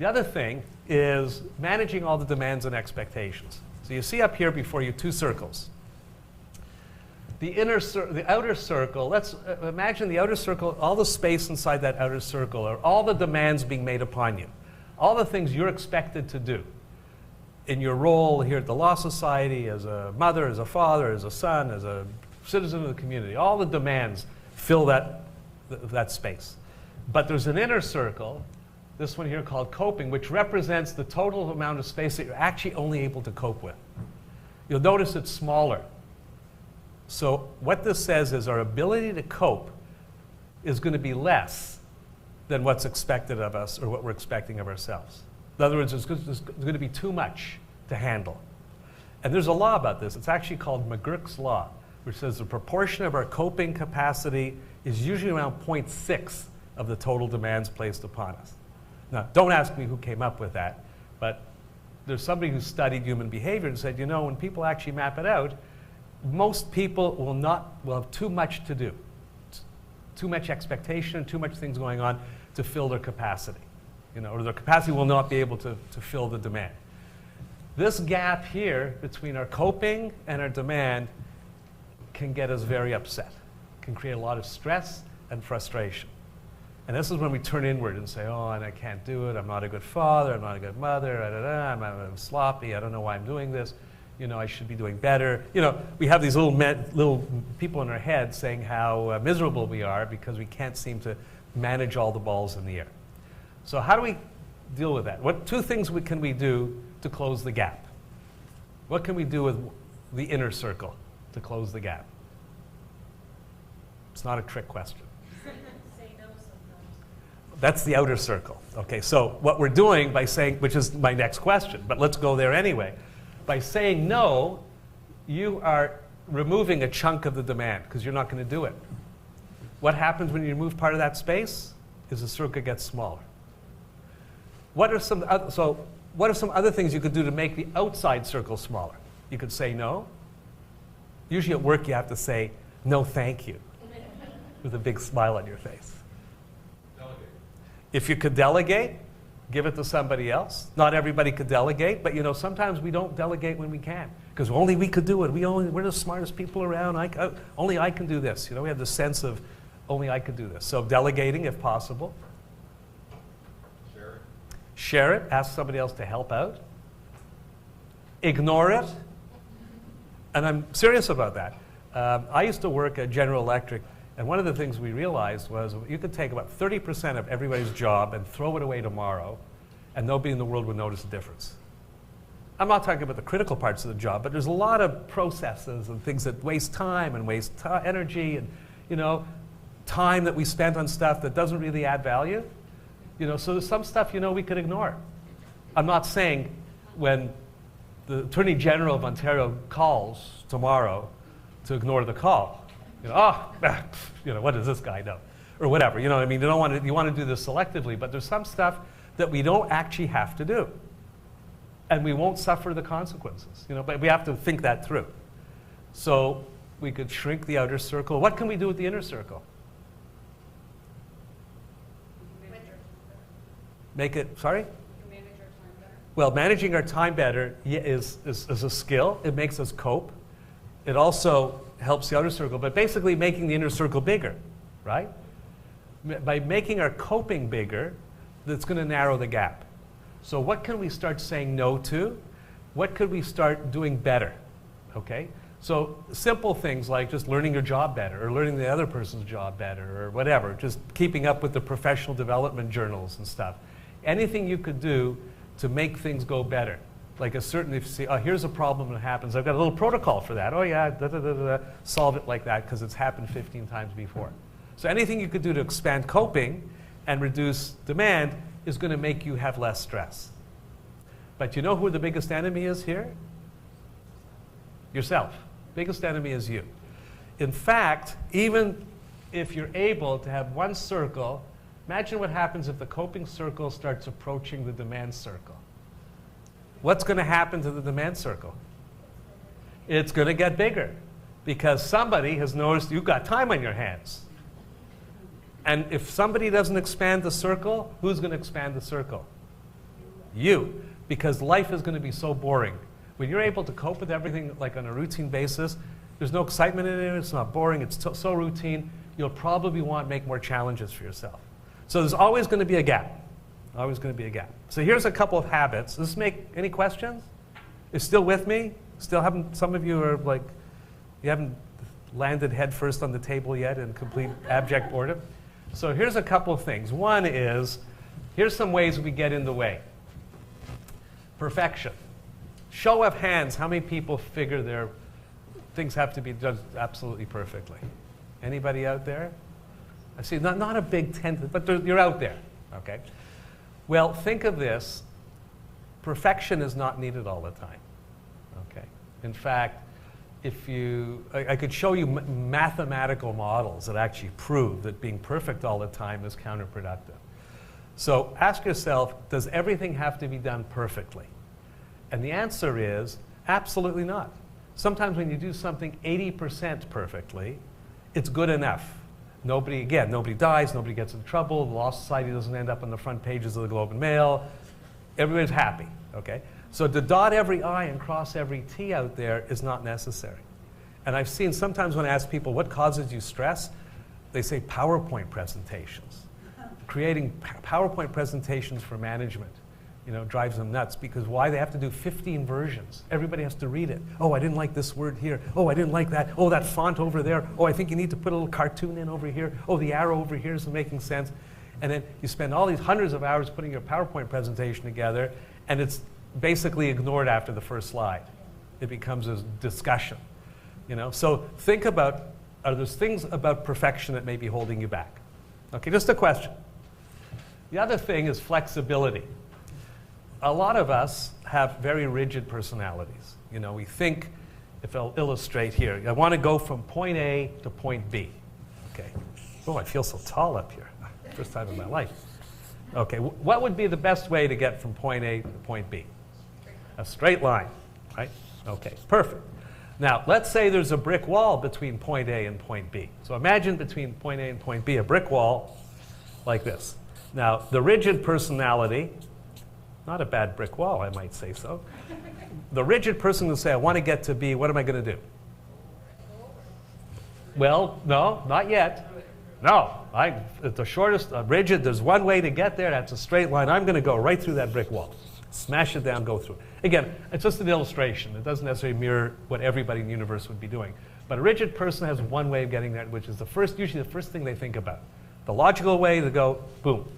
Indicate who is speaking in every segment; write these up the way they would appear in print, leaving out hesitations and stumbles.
Speaker 1: The other thing is managing all the demands and expectations. So you see up here before you two circles. The outer circle, let's imagine the outer circle, all the space inside that outer circle are all the demands being made upon you. All the things you're expected to do in your role here at the Law Society, as a mother, as a father, as a son, as a citizen of the community. All the demands fill that space. But there's an inner circle, this one here called coping, which represents the total amount of space that you're actually only able to cope with. You'll notice it's smaller. So what this says is our ability to cope is going to be less than what's expected of us or what we're expecting of ourselves. In other words, there's going to be too much to handle. And there's a law about this. It's actually called McGurk's Law, which says the proportion of our coping capacity is usually around 0.6 of the total demands placed upon us. Now, don't ask me who came up with that, but there's somebody who studied human behavior and said, you know, when people actually map it out, most people will have too much to do, too much expectation, too much things going on to fill their capacity, or their capacity will not be able to fill the demand. This gap here between our coping and our demand can get us very upset, can create a lot of stress and frustration. And this is when we turn inward and say, oh, and I can't do it, I'm not a good father, I'm not a good mother, I'm sloppy, I don't know why I'm doing this. I should be doing better. We have these little people in our head saying how miserable we are because we can't seem to manage all the balls in the air. So how do we deal with that? What two things can we do to close the gap? What can we do with the inner circle to close the gap? It's not a trick question.
Speaker 2: Say no sometimes.
Speaker 1: That's the outer circle. Okay, so what we're doing by saying, which is my next question, but let's go there anyway. By saying no, you are removing a chunk of the demand because you're not going to do it. What happens when you remove part of that space is the circle gets smaller. What are some other things you could do to make the outside circle smaller? You could say no. Usually at work you have to say no thank you with a big smile on your face.
Speaker 3: Delegate.
Speaker 1: If you could delegate, give it to somebody else. Not everybody could delegate, but sometimes we don't delegate when we can because only we could do it. We're the smartest people around. Only I can do this. We have the sense of only I could do this. So delegating if possible.
Speaker 3: Share it.
Speaker 1: Share it. Ask somebody else to help out. Ignore it. And I'm serious about that. I used to work at General Electric, and one of the things we realized was you could take about 30% of everybody's job and throw it away tomorrow, and nobody in the world would notice a difference. I'm not talking about the critical parts of the job, but there's a lot of processes and things that waste time and waste energy and, time that we spent on stuff that doesn't really add value. So there's some stuff, we could ignore. I'm not saying when the Attorney General of Ontario calls tomorrow to ignore the call. What does this guy know? Or whatever, you want to do this selectively, but there's some stuff that we don't actually have to do. And we won't suffer the consequences, but we have to think that through. So we could shrink the outer circle. What can we do with the inner circle? Make it, sorry?
Speaker 2: Manage our time better.
Speaker 1: Well, managing our time better is a skill. It makes us cope. It also helps the outer circle, but basically making the inner circle bigger, right? By making our coping bigger, that's going to narrow the gap. So what can we start saying no to? What could we start doing better? Okay? So simple things like just learning your job better or learning the other person's job better or whatever, just keeping up with the professional development journals and stuff. Anything you could do to make things go better. Like if you see, here's a problem that happens, I've got a little protocol for that. Oh yeah, solve it like that because it's happened 15 times before. So anything you could do to expand coping and reduce demand is going to make you have less stress. But you know who the biggest enemy is here? Yourself. Biggest enemy is you. In fact, even if you're able to have one circle, imagine what happens if the coping circle starts approaching the demand circle. What's going to happen to the demand circle? It's going to get bigger because somebody has noticed you've got time on your hands. And if somebody doesn't expand the circle, who's going to expand the circle? You. Because life is going to be so boring. When you're able to cope with everything like on a routine basis, there's no excitement in it, it's not boring, it's so routine, you'll probably want to make more challenges for yourself. So there's always going to be a gap. Always going to be a gap. So here's a couple of habits. Does this make any questions? Is still with me? Still haven't, some of you are like, you haven't landed head first on the table yet in complete abject boredom. So here's a couple of things. One is, here's some ways we get in the way. Perfection. Show of hands, how many people figure their things have to be done absolutely perfectly? Anybody out there? I see, not a big tent, but you're out there, okay? Well, think of this. Perfection is not needed all the time, okay? In fact, if you, I could show you mathematical models that actually prove that being perfect all the time is counterproductive. So ask yourself, does everything have to be done perfectly? And the answer is absolutely not. Sometimes when you do something 80% perfectly, it's good enough. Nobody dies, nobody gets in trouble, the Law Society doesn't end up on the front pages of the Globe and Mail. Everybody's happy, okay? So to dot every I and cross every T out there is not necessary. And I've seen sometimes when I ask people, what causes you stress? They say PowerPoint presentations. Creating PowerPoint presentations for management, drives them nuts, because why? They have to do 15 versions. Everybody has to read it. Oh, I didn't like this word here. Oh, I didn't like that. Oh, that font over there. Oh, I think you need to put a little cartoon in over here. Oh, the arrow over here isn't making sense. And then you spend all these hundreds of hours putting your PowerPoint presentation together, and it's basically ignored after the first slide. It becomes a discussion. So think about, are there things about perfection that may be holding you back? Okay, just a question. The other thing is flexibility. A lot of us have very rigid personalities. We think, if I'll illustrate here, I want to go from point A to point B. Okay. Oh, I feel so tall up here. First time in my life. Okay, what would be the best way to get from point A to point B? A straight line, right? Okay, perfect. Now, let's say there's a brick wall between point A and point B. So imagine between point A and point B, a brick wall like this. Now, the rigid personality, not a bad brick wall, I might say so. The rigid person will say, I want to get to B, what am I going to do? Well, no, not yet. No, the shortest, rigid, there's one way to get there, that's a straight line. I'm going to go right through that brick wall. Smash it down, go through it. Again, it's just an illustration. It doesn't necessarily mirror what everybody in the universe would be doing. But a rigid person has one way of getting there, which is usually the first thing they think about. The logical way to go, boom.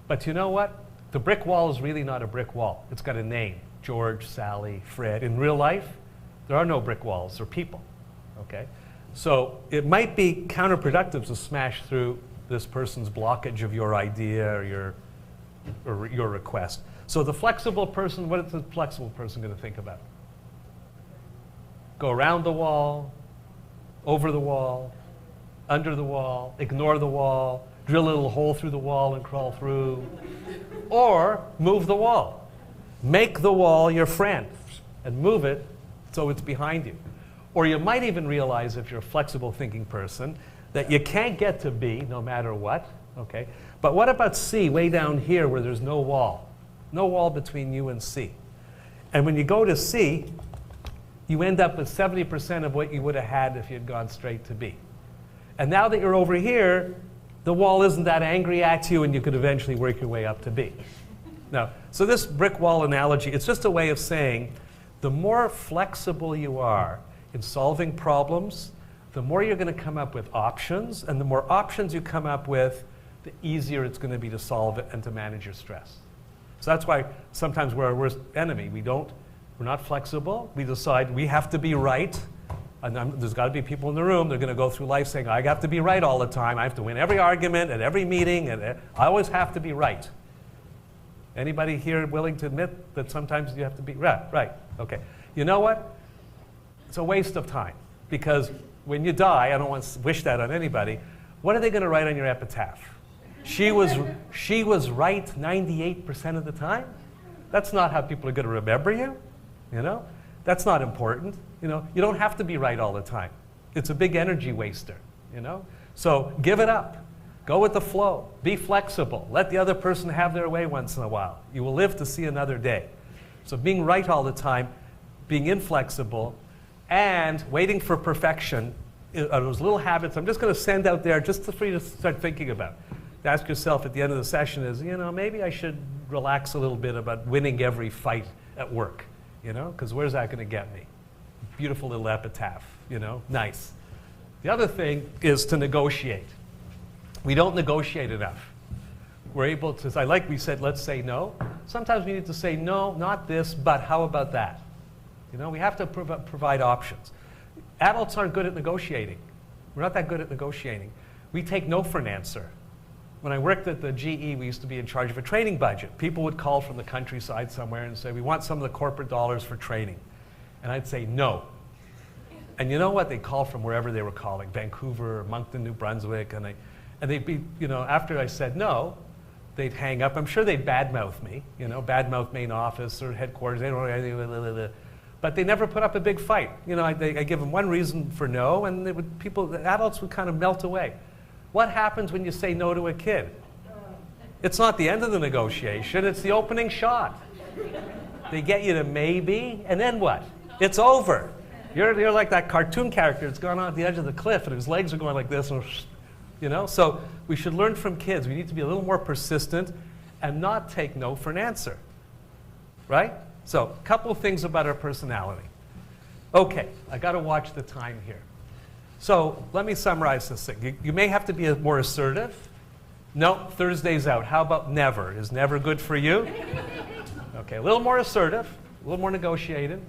Speaker 1: But you know what? The brick wall is really not a brick wall. It's got a name, George, Sally, Fred. In real life, there are no brick walls, they're people, okay? So it might be counterproductive to smash through this person's blockage of your idea or your request. So the flexible person, what is the flexible person going to think about? Go around the wall, over the wall, under the wall, ignore the wall, drill a little hole through the wall and crawl through, or move the wall. Make the wall your friend and move it so it's behind you. Or you might even realize, if you're a flexible thinking person, that you can't get to B no matter what, okay? But what about C, way down here where there's no wall? No wall between you and C. And when you go to C, you end up with 70% of what you would have had if you had gone straight to B. And now that you're over here, the wall isn't that angry at you, and you could eventually work your way up to B. Now, so this brick wall analogy, it's just a way of saying the more flexible you are in solving problems, the more you're going to come up with options, and the more options you come up with, the easier it's going to be to solve it and to manage your stress. So that's why sometimes we're our worst enemy. We're not flexible. We decide we have to be right. And there's got to be people in the room, they're going to go through life saying, I have to be right all the time. I have to win every argument at every meeting, and I always have to be right. Anybody here willing to admit that sometimes you have to be right? Right, okay. You know what? It's a waste of time, because when you die, I don't want to wish that on anybody, what are they going to write on your epitaph? She was right 98% of the time? That's not how people are going to remember you, That's not important. You don't have to be right all the time. It's a big energy waster, So give it up. Go with the flow. Be flexible. Let the other person have their way once in a while. You will live to see another day. So being right all the time, being inflexible, and waiting for perfection are those little habits I'm just going to send out there just for you to start thinking about. To ask yourself at the end of the session is, maybe I should relax a little bit about winning every fight at work, because where's that going to get me? Beautiful little epitaph, nice. The other thing is to negotiate. We don't negotiate enough. We're able to, like we said, let's say no. Sometimes we need to say, no, not this, but how about that? We have to provide options. Adults aren't good at negotiating. We're not that good at negotiating. We take no for an answer. When I worked at the GE, we used to be in charge of a training budget. People would call from the countryside somewhere and say, we want some of the corporate dollars for training. And I'd say, no. And you know what? They'd call from wherever they were calling, Vancouver or Moncton, New Brunswick. And they'd be, after I said no, they'd hang up. I'm sure they'd badmouth me, badmouth main office or headquarters. They don't know anything. But they never put up a big fight. I give them one reason for no, and the adults would kind of melt away. What happens when you say no to a kid? It's not the end of the negotiation, it's the opening shot. They get you to maybe, and then what? It's over. You're like that cartoon character that's gone on at the edge of the cliff and his legs are going like this, and, So we should learn from kids. We need to be a little more persistent and not take no for an answer, right? So a couple of things about our personality. Okay, I got to watch the time here. So let me summarize this thing. You may have to be more assertive. No, Thursday's out. How about never? Is never good for you? Okay, a little more assertive, a little more negotiated.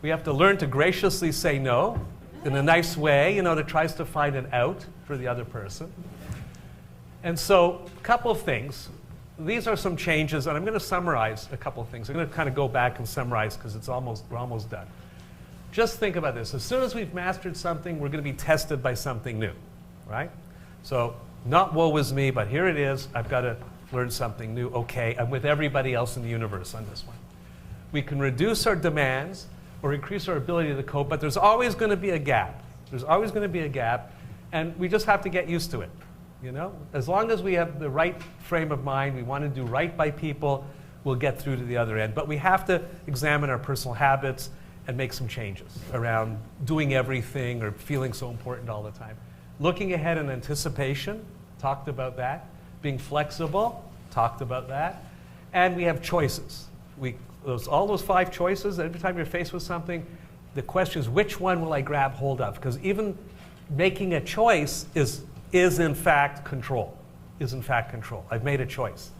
Speaker 1: We have to learn to graciously say no in a nice way, that tries to find an out for the other person. And so a couple of things. These are some changes, and I'm going to summarize a couple of things. I'm going to kind of go back and summarize because we're almost done. Just think about this. As soon as we've mastered something, we're going to be tested by something new, right? So not woe is me, but here it is. I've got to learn something new. Okay, I'm with everybody else in the universe on this one. We can reduce our demands or increase our ability to cope, but there's always going to be a gap. There's always going to be a gap, and we just have to get used to it. As long as we have the right frame of mind, we want to do right by people, we'll get through to the other end. But we have to examine our personal habits and make some changes around doing everything or feeling so important all the time. Looking ahead in anticipation, talked about that. Being flexible, talked about that. And we have choices. All those 5 choices, every time you're faced with something, the question is, which one will I grab hold of? Because even making a choice is in fact control. I've made a choice.